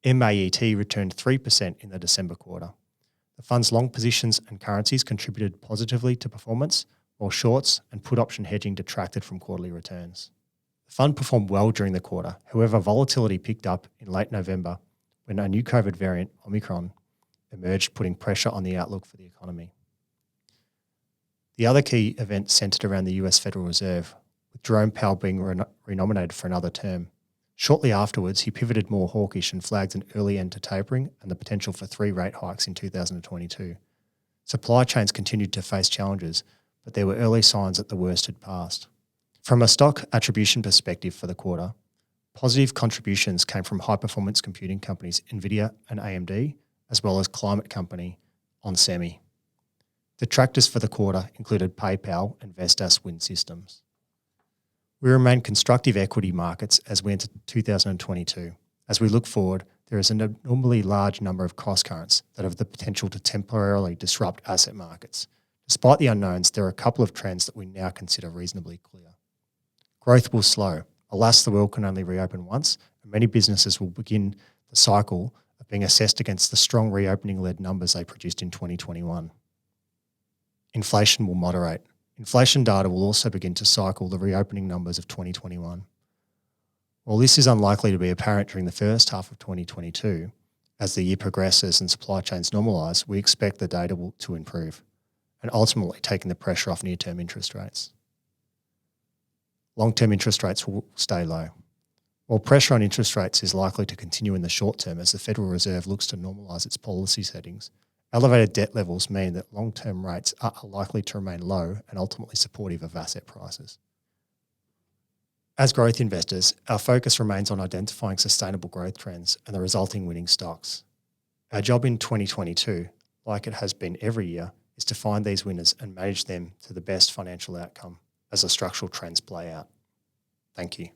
MAET returned 3% in the December quarter. The fund's long positions and currencies contributed positively to performance, while shorts and put option hedging detracted from quarterly returns. The fund performed well during the quarter. However, volatility picked up in late November when a new COVID variant, Omicron, emerged, putting pressure on the outlook for the economy. The other key event centred around the US Federal Reserve, with Jerome Powell being renominated for another term. Shortly afterwards, he pivoted more hawkish and flagged an early end to tapering and the potential for 3 rate hikes in 2022. Supply chains continued to face challenges, but there were early signs that the worst had passed. From a stock attribution perspective for the quarter, positive contributions came from high-performance computing companies NVIDIA and AMD, as well as climate company onsemi. Detractors for the quarter included PayPal and Vestas Wind Systems. We remain constructive equity markets as we enter 2022. As we look forward, there is an abnormally large number of cross-currents that have the potential to temporarily disrupt asset markets. Despite the unknowns, there are a couple of trends that we now consider reasonably clear. Growth will slow. Alas, the world can only reopen once, and many businesses will begin the cycle of being assessed against the strong reopening-led numbers they produced in 2021. Inflation will moderate. Inflation data will also begin to cycle the reopening numbers of 2021. While this is unlikely to be apparent during the first half of 2022, as the year progresses and supply chains normalise, we expect the data to improve, and ultimately taking the pressure off near-term interest rates. Long-term interest rates will stay low. While pressure on interest rates is likely to continue in the short term as the Federal Reserve looks to normalise its policy settings, elevated debt levels mean that long-term rates are likely to remain low and ultimately supportive of asset prices. As growth investors, our focus remains on identifying sustainable growth trends and the resulting winning stocks. Our job in 2022, like it has been every year, is to find these winners and manage them to the best financial outcome as the structural trends play out. Thank you.